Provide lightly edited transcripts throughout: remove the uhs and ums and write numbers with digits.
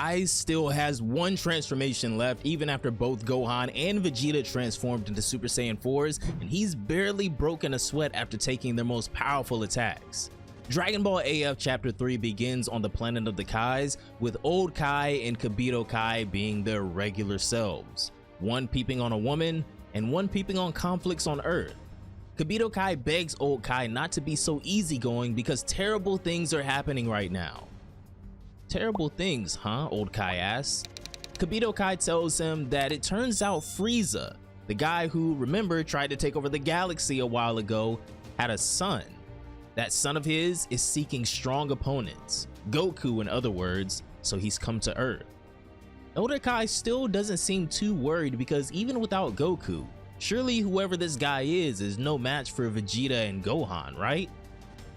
Aiz still has one transformation left even after both Gohan and Vegeta transformed into Super Saiyan 4s, and he's barely broken a sweat after taking their most powerful attacks. Dragon Ball AF Chapter 3 begins on the planet of the Kais, with Old Kai and Kibito Kai being their regular selves, one peeping on a woman and one peeping on conflicts on Earth. Kibito Kai begs Old Kai not to be so easygoing because terrible things are happening right now. Terrible things, huh? Old Kai asks. Kibito Kai tells him that it turns out Frieza, the guy who, remember, tried to take over the galaxy a while ago, had a son. That son of his is seeking strong opponents, Goku in other words, so he's come to Earth. Elder Kai still doesn't seem too worried because even without Goku, surely whoever this guy is no match for Vegeta and Gohan, right?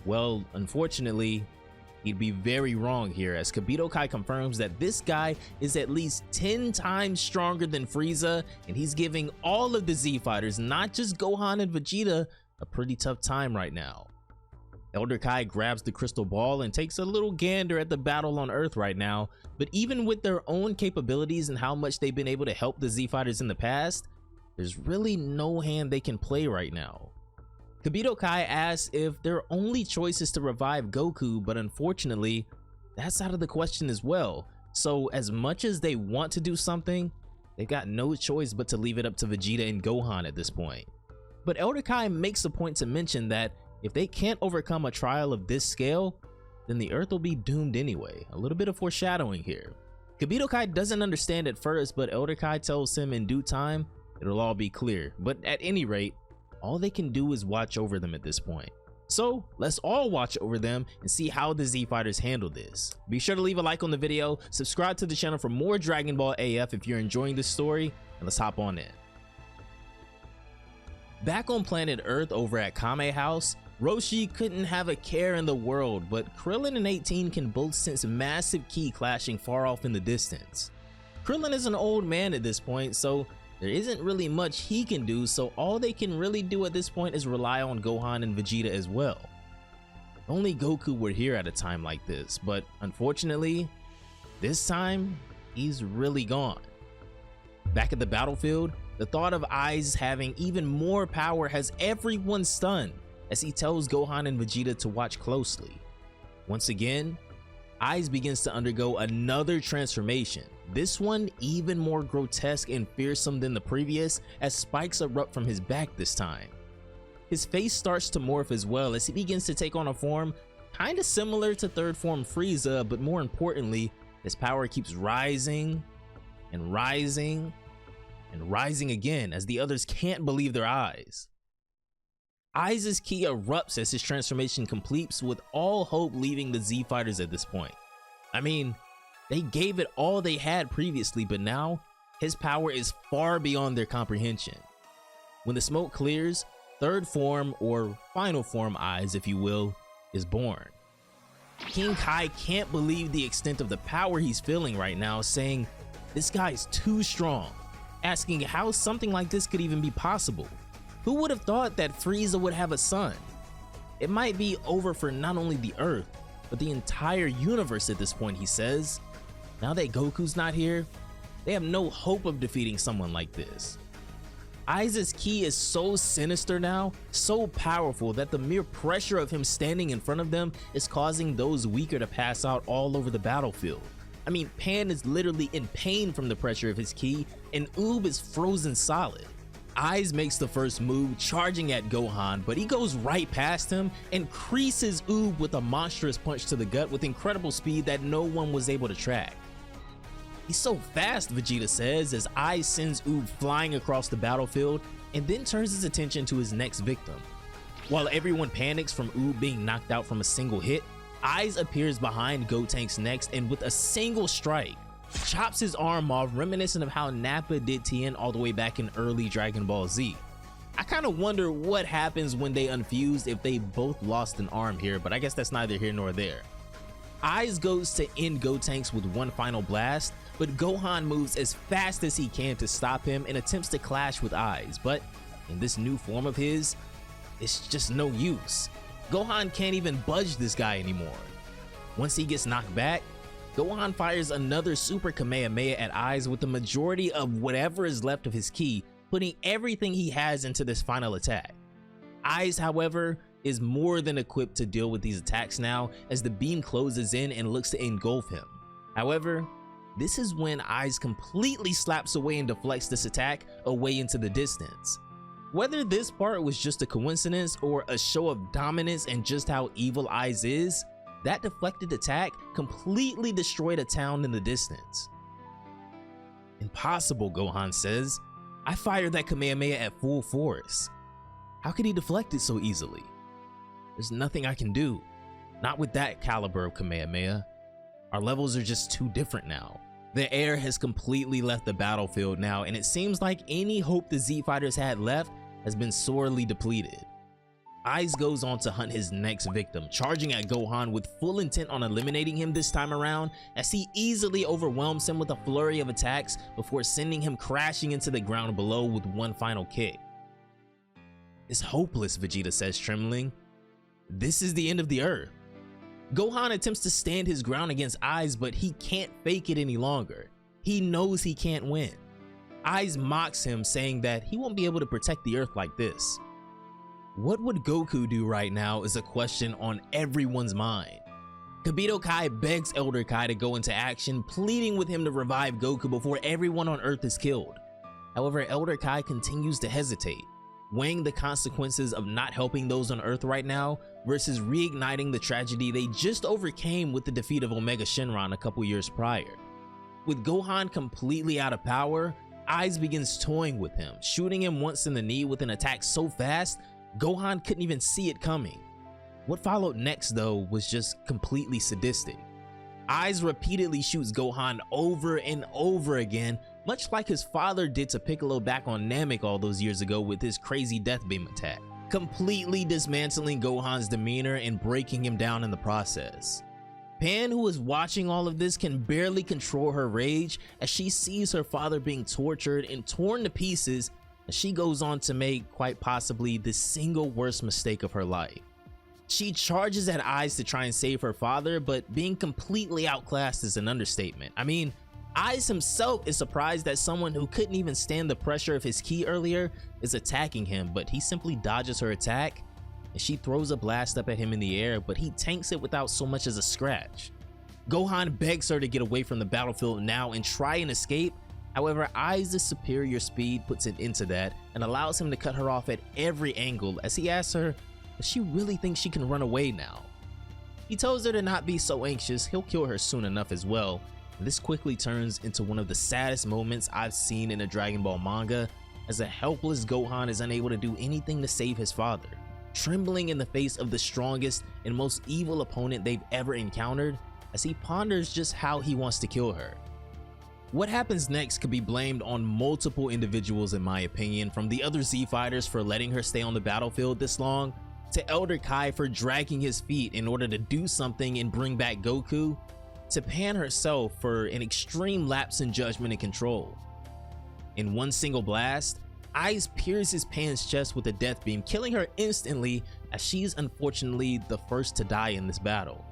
Well, unfortunately, he'd be very wrong here, as Kibito Kai confirms that this guy is at least 10 times stronger than Frieza, and he's giving all of the Z fighters, not just Gohan and Vegeta, a pretty tough time right now. Elder Kai grabs the crystal ball and takes a little gander at the battle on Earth right now, but even with their own capabilities and how much they've been able to help the Z fighters in the past, there's really no hand they can play right now. Kibito Kai asks if their only choice is to revive Goku, but unfortunately, that's out of the question as well. So as much as they want to do something, they've got no choice but to leave it up to Vegeta and Gohan at this point. But Elder Kai makes a point to mention that if they can't overcome a trial of this scale, then the Earth will be doomed anyway. A little bit of foreshadowing here. Kibito Kai doesn't understand at first, but Elder Kai tells him in due time it'll all be clear. But at any rate, all they can do is watch over them at this point. So let's all watch over them and see how the Z fighters handle this. Be sure to leave a like on the video, subscribe to the channel for more Dragon Ball AF if you're enjoying this story, and let's hop on in. Back on planet Earth over at Kame House, Roshi couldn't have a care in the world, but Krillin and 18 can both sense massive ki clashing far off in the distance. Krillin is an old man at this point, so there isn't really much he can do, so all they can really do at this point is rely on Gohan and Vegeta as well. If only Goku were here at a time like this, but unfortunately, this time, he's really gone. Back at the battlefield, the thought of Aiz having even more power has everyone stunned, as he tells Gohan and Vegeta to watch closely. Once again, Aiz begins to undergo another transformation, this one even more grotesque and fearsome than the previous, as spikes erupt from his back this time. His face starts to morph as well as he begins to take on a form kinda similar to third form Frieza, but more importantly, his power keeps rising and rising and rising again as the others can't believe their eyes. Aiz's ki erupts as his transformation completes, with all hope leaving the Z fighters at this point. I mean, they gave it all they had previously, but now his power is far beyond their comprehension. When the smoke clears, third form, or final form Aiz if you will, is born. King Kai can't believe the extent of the power he's feeling right now, saying this guy's too strong, asking how something like this could even be possible. Who would have thought that Frieza would have a son? It might be over for not only the Earth, but the entire universe at this point, he says. Now that Goku's not here, they have no hope of defeating someone like this. Aiz's ki is so sinister now, so powerful, that the mere pressure of him standing in front of them is causing those weaker to pass out all over the battlefield. I mean, Pan is literally in pain from the pressure of his ki, and Oob is frozen solid. Aiz makes the first move, charging at Gohan, but he goes right past him and creases Oob with a monstrous punch to the gut with incredible speed that no one was able to track. He's so fast, Vegeta says, as Aiz sends Oob flying across the battlefield and then turns his attention to his next victim. While everyone panics from Oob being knocked out from a single hit, Aiz appears behind Gotenks next and with a single strike, chops his arm off, reminiscent of how Nappa did Tien all the way back in early Dragon Ball Z. I kind of wonder what happens when they unfused if they both lost an arm here, but I guess that's neither here nor there. Aiz goes to end Gotenks with one final blast, but Gohan moves as fast as he can to stop him and attempts to clash with Aiz, but in this new form of his, it's just no use. Gohan can't even budge this guy anymore. Once he gets knocked back, Gohan fires another Super Kamehameha at Aiz with the majority of whatever is left of his ki, putting everything he has into this final attack. Aiz, however, is more than equipped to deal with these attacks now as the beam closes in and looks to engulf him. However, this is when Aiz completely slaps away and deflects this attack away into the distance. Whether this part was just a coincidence or a show of dominance and just how evil Aiz is, that deflected attack completely destroyed a town in the distance. Impossible, Gohan says. I fired that Kamehameha at full force. How could he deflect it so easily? There's nothing I can do. Not with that caliber of Kamehameha. Our levels are just too different now. The air has completely left the battlefield now, and it seems like any hope the Z Fighters had left has been sorely depleted. Aiz goes on to hunt his next victim, charging at Gohan with full intent on eliminating him this time around, as he easily overwhelms him with a flurry of attacks before sending him crashing into the ground below with one final kick. It's hopeless, Vegeta says, trembling. This is the end of the Earth. Gohan attempts to stand his ground against Aiz, but he can't fake it any longer. He knows he can't win. Aiz mocks him, saying that he won't be able to protect the Earth like this. What would Goku do right now is a question on everyone's mind. Kibito Kai begs Elder Kai to go into action, pleading with him to revive Goku before everyone on Earth is killed. However, Elder Kai continues to hesitate, weighing the consequences of not helping those on Earth right now versus reigniting the tragedy they just overcame with the defeat of Omega Shenron a couple years prior. With Gohan completely out of power, Aiz begins toying with him, shooting him once in the knee with an attack so fast Gohan couldn't even see it coming. What followed next though was just completely sadistic. Aiz repeatedly shoots Gohan over and over again, much like his father did to Piccolo back on Namek all those years ago with his crazy death beam attack, completely dismantling Gohan's demeanor and breaking him down in the process. Pan, who is watching all of this, can barely control her rage as she sees her father being tortured and torn to pieces, and she goes on to make quite possibly the single worst mistake of her life. She charges at Aiz to try and save her father, but being completely outclassed is an understatement. I mean, Aiz himself is surprised that someone who couldn't even stand the pressure of his ki earlier is attacking him, but he simply dodges her attack, and she throws a blast up at him in the air, but he tanks it without so much as a scratch. Gohan begs her to get away from the battlefield now and try and escape. However, Aiz's superior speed puts an end to that and allows him to cut her off at every angle, as he asks her if she really thinks she can run away now. He tells her to not be so anxious, he'll kill her soon enough as well, and this quickly turns into one of the saddest moments I've seen in a Dragon Ball manga, as a helpless Gohan is unable to do anything to save his father, trembling in the face of the strongest and most evil opponent they've ever encountered, as he ponders just how he wants to kill her. What happens next could be blamed on multiple individuals in my opinion, from the other Z Fighters for letting her stay on the battlefield this long, to Elder Kai for dragging his feet in order to do something and bring back Goku, to Pan herself for an extreme lapse in judgment and control. In one single blast, Aiz pierces Pan's chest with a death beam, killing her instantly, as she is unfortunately the first to die in this battle.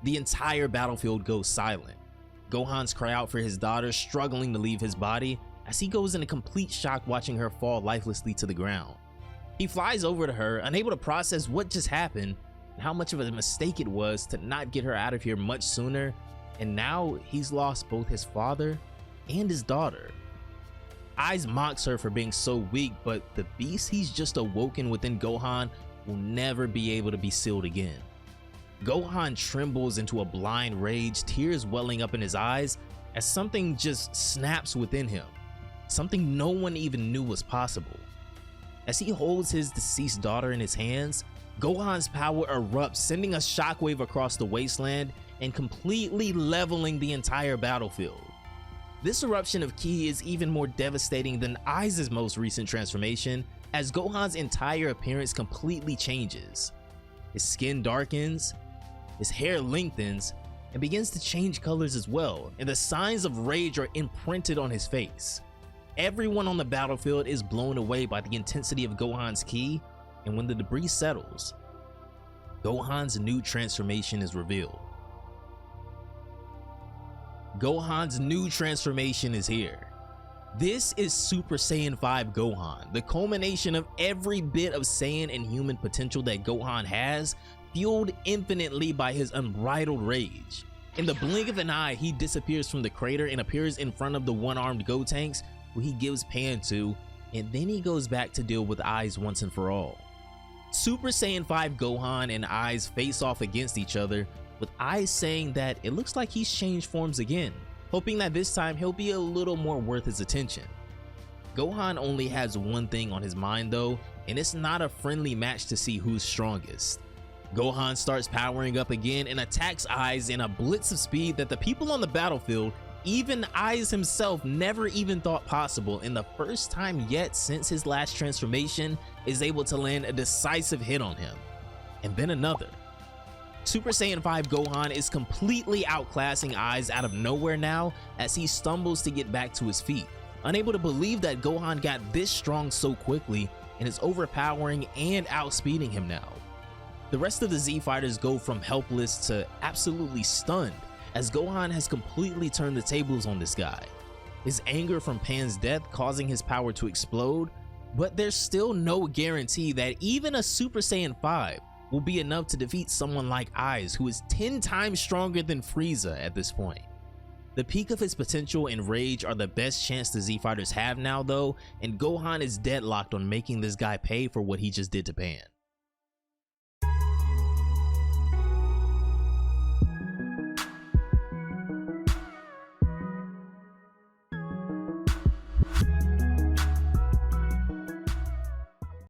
The entire battlefield goes silent. Gohan's cry out for his daughter, struggling to leave his body, as he goes into complete shock watching her fall lifelessly to the ground. He flies over to her, unable to process what just happened and how much of a mistake it was to not get her out of here much sooner, and now he's lost both his father and his daughter. Aiz mocks her for being so weak, but the beast he's just awoken within Gohan will never be able to be sealed again. Gohan trembles into a blind rage, tears welling up in his eyes, as something just snaps within him, something no one even knew was possible. As he holds his deceased daughter in his hands, Gohan's power erupts, sending a shockwave across the wasteland and completely leveling the entire battlefield. This eruption of ki is even more devastating than Aiz's most recent transformation, as Gohan's entire appearance completely changes. His skin darkens, his hair lengthens, and begins to change colors as well, and the signs of rage are imprinted on his face. Everyone on the battlefield is blown away by the intensity of Gohan's ki, and when the debris settles, Gohan's new transformation is revealed. Gohan's new transformation is here. This is Super Saiyan 5 Gohan, the culmination of every bit of Saiyan and human potential that Gohan has, fueled infinitely by his unbridled rage. In the blink of an eye, he disappears from the crater and appears in front of the one-armed Gotenks, who he gives Pan to, and then he goes back to deal with Eyes once and for all. Super Saiyan 5 Gohan and Eyes face off against each other, with Eyes saying that it looks like he's changed forms again, hoping that this time he'll be a little more worth his attention. Gohan only has one thing on his mind though, and it's not a friendly match to see who's strongest. Gohan starts powering up again and attacks Eyes in a blitz of speed that the people on the battlefield, even Eyes himself, never even thought possible, and the first time yet since his last transformation is able to land a decisive hit on him. And then another. Super Saiyan 5 Gohan is completely outclassing Eyes out of nowhere now as he stumbles to get back to his feet, unable to believe that Gohan got this strong so quickly and is overpowering and outspeeding him now. The rest of the Z fighters go from helpless to absolutely stunned as Gohan has completely turned the tables on this guy. His anger from Pan's death causing his power to explode, but there's still no guarantee that even a Super Saiyan 5 will be enough to defeat someone like Eyes, who is 10 times stronger than Frieza at this point. The peak of his potential and rage are the best chance the Z fighters have now though, and Gohan is deadlocked on making this guy pay for what he just did to Pan.